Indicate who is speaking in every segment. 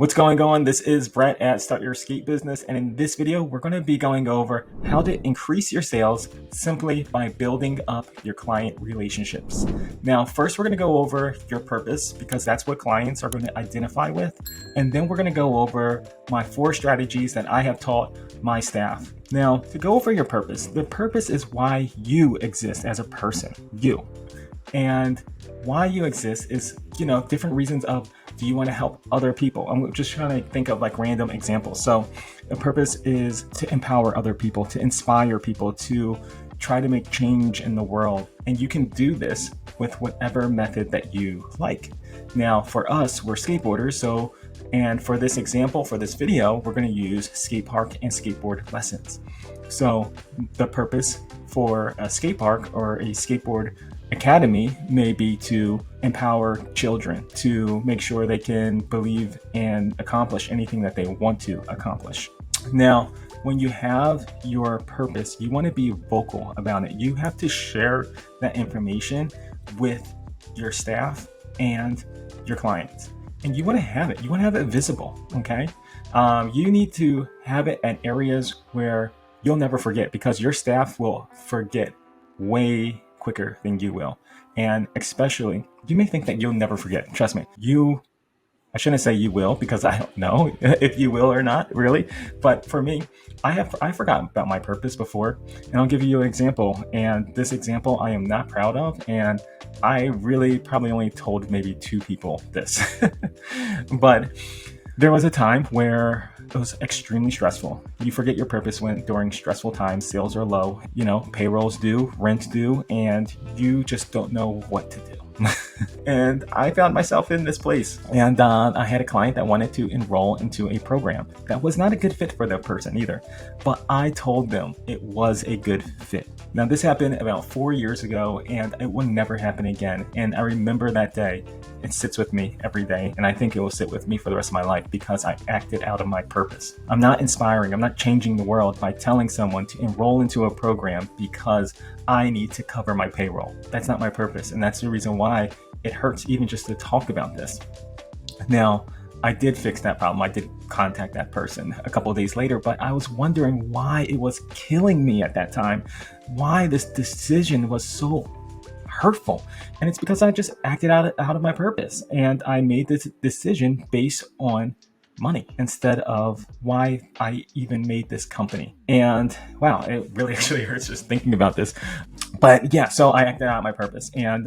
Speaker 1: What's going on? This is Brett at Start Your Skate Business, and in this video, we're going to be going over how to increase your sales simply by building up your client relationships. Now, first, we're going to go over your purpose because that's what clients are going to identify with, and then we're going to go over my 4 strategies that I have taught my staff. Now, to go over your purpose, the purpose is why you exist as a person, you. And why you exist is, different reasons of, do you want to help other people? I'm just trying to think of like random examples. So the purpose is to empower other people, to inspire people, to try to make change in the world. And you can do this with whatever method that you like. Now, for us, we're skateboarders. And for this example, for this video, we're going to use skate park and skateboard lessons. So the purpose for a skate park or a skateboard academy may be to empower children to make sure they can believe and accomplish anything that they want to accomplish. Now, when you have your purpose, you want to be vocal about it. You have to share that information with your staff and your clients. And you want to have it. You want to have it visible, okay? You need to have it at areas where you'll never forget, because your staff will forget way quicker than you will. And especially, you may think that you'll never forget. Trust me, I shouldn't say you will, because I don't know if you will or not, really. But for me, I forgot about my purpose before, and I'll give you an example. And this example I am not proud of, and I really probably only told maybe 2 people this. But there was a time where it was extremely stressful. You forget your purpose when during stressful times, sales are low, payrolls due, rent's due, and you just don't know what to do. And I found myself in this place. And I had a client that wanted to enroll into a program that was not a good fit for that person either. But I told them it was a good fit. Now, this happened about 4 years ago, and it will never happen again. And I remember that day. It sits with me every day, and I think it will sit with me for the rest of my life because I acted out of my purpose. I'm not inspiring. I'm not changing the world by telling someone to enroll into a program because I need to cover my payroll. That's not my purpose, and that's the reason why it hurts even just to talk about this. Now, I did fix that problem. I did contact that person a couple of days later, but I was wondering why it was killing me at that time, why this decision was so hurtful. And it's because I just acted out of my purpose, and I made this decision based on money instead of why I even made this company. And wow, it really actually hurts just thinking about this. But yeah, so I acted out my purpose. And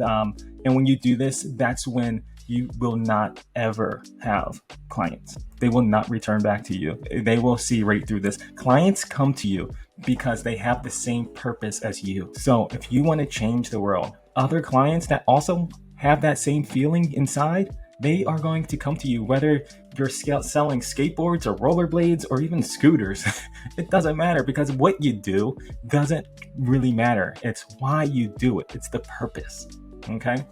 Speaker 1: when you do this, that's when you will not ever have clients. They will not return back to you. They will see right through this. Clients come to you because they have the same purpose as you. So if you want to change the world, other clients that also have that same feeling inside, they are going to come to you, whether you're selling skateboards or rollerblades or even scooters. It doesn't matter, because what you do doesn't really matter. It's why you do it. It's the purpose. Okay.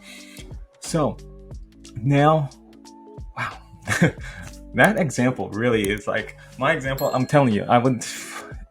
Speaker 1: So now, wow, that example really is like my example. I'm telling you,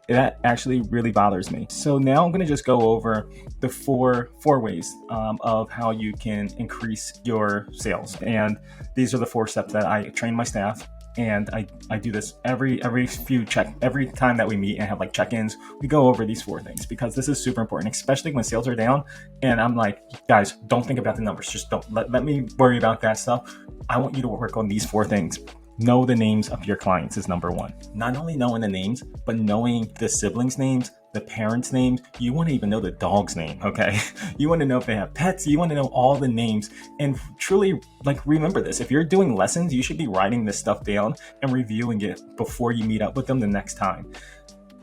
Speaker 1: that actually really bothers me. So now I'm going to just go over the four ways of how you can increase your sales. And these are the 4 steps that I train my staff. And I do this every time that we meet and have like check-ins, we go over these 4 things, because this is super important, especially when sales are down. And I'm like, guys, don't think about the numbers. Just don't let me worry about that stuff. I want you to work on these 4 things. Know the names of your clients is number 1. Not only knowing the names, but knowing the siblings' names, the parents' names. You want to even know the dog's name, okay? You want to know if they have pets. You want to know all the names. And truly, remember this. If you're doing lessons, you should be writing this stuff down and reviewing it before you meet up with them the next time.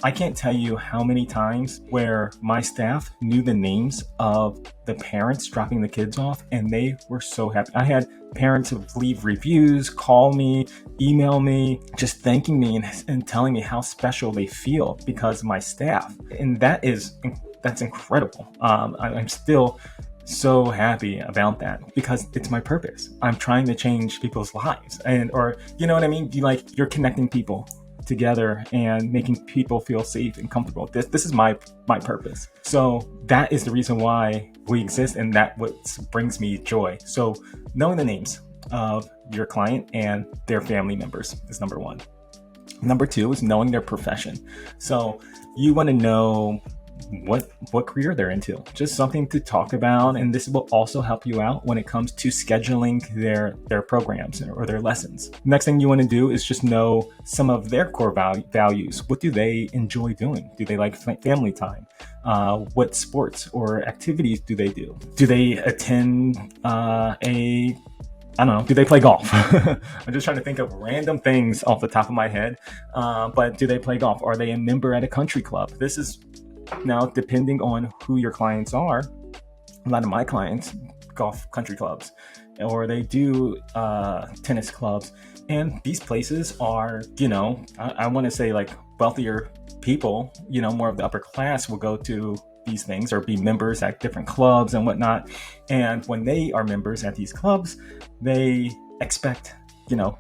Speaker 1: I can't tell you how many times where my staff knew the names of the parents dropping the kids off, and they were so happy. I had parents leave reviews, call me, email me, just thanking me and telling me how special they feel because of my staff. And that's incredible. I'm still so happy about that because it's my purpose. I'm trying to change people's lives, or you know what I mean? You're connecting people together and making people feel safe and comfortable. This is my purpose. So that is the reason why we exist, and that what brings me joy. So knowing the names. of your client and their family members is number one. Number two is knowing their profession. So you want to know what career they're into, just something to talk about. And this will also help you out when it comes to scheduling their programs or their lessons. Next thing you want to do is just know some of their core values. What do they enjoy doing? Do they like family time? What sports or activities do they do? Do they attend I don't know, do they play golf? I'm just trying to think of random things off the top of my head. But do they play golf? Are they a member at a country club? This is now depending on who your clients are. A lot of my clients, golf country clubs, or they do tennis clubs. And these places are, I want to say like wealthier people, more of the upper class will go to these things or be members at different clubs and whatnot. And when they are members at these clubs, they expect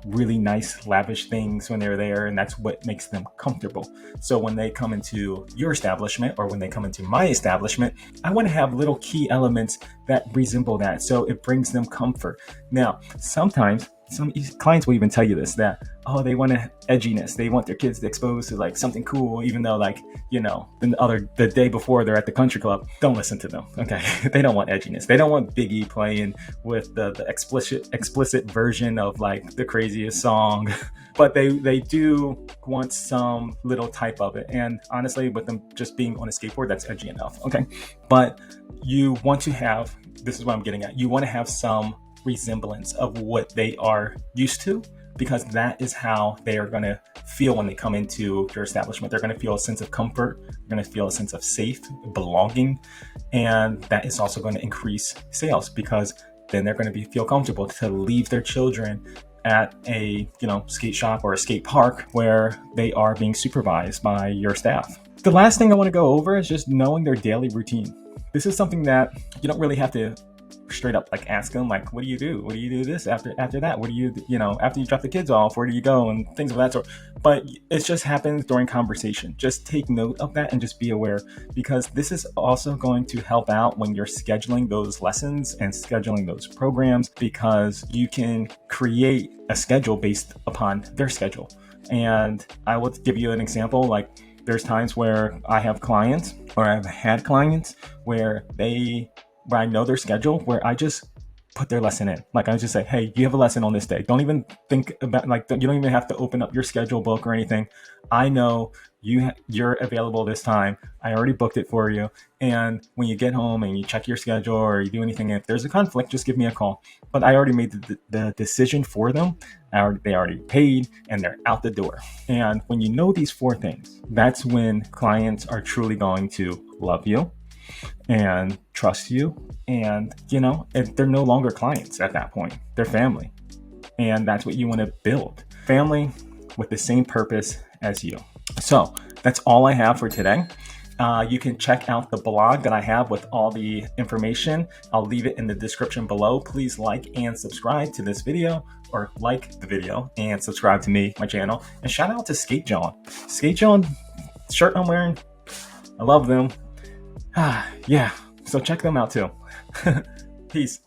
Speaker 1: really nice, lavish things when they're there, and that's what makes them comfortable. So when they come into your establishment or when they come into my establishment, I want to have little key elements that resemble that, so it brings them comfort. Now, sometimes some clients will even tell you this, that, they want edginess. They want their kids to expose to like something cool, even though the day before they're at the country club. Don't listen to them. Okay. They don't want edginess. They don't want Biggie playing with the explicit version of like the craziest song, but they do want some little type of it. And honestly, with them just being on a skateboard, that's edgy enough. Okay. But you want to have, this is what I'm getting at. You want to have some resemblance of what they are used to, because that is how they are going to feel when they come into your establishment. They're going to feel a sense of comfort. They're going to feel a sense of safe belonging. And that is also going to increase sales, because then they're going to feel comfortable to leave their children at a skate shop or a skate park where they are being supervised by your staff. The last thing I want to go over is just knowing their daily routine. This is something that you don't really have to straight up like ask them, like, what do you do this after that, what do you after you drop the kids off, where do you go, and things of that sort. But it just happens during conversation. Just take note of that and just be aware, because this is also going to help out when you're scheduling those lessons and scheduling those programs, because you can create a schedule based upon their schedule. And I will give you an example. Like, there's times where I have clients, or I've had clients where I know their schedule, where I just put their lesson in. Like, I just say, hey, you have a lesson on this day. Don't even think about, you don't even have to open up your schedule book or anything. I know you're available this time. I already booked it for you. And when you get home and you check your schedule or you do anything, if there's a conflict, just give me a call. But I already made the decision for them. They already paid and they're out the door. And when you know these 4 things, that's when clients are truly going to love you and trust you. And they're no longer clients at that point. They're family. And that's what you want to build. Family with the same purpose as you. So that's all I have for today. You can check out the blog that I have with all the information. I'll leave it in the description below. Please like and subscribe to this video, or like the video and subscribe to my channel. And shout out to Skate John. Skate John shirt I'm wearing, I love them. Yeah, so check them out too. Peace.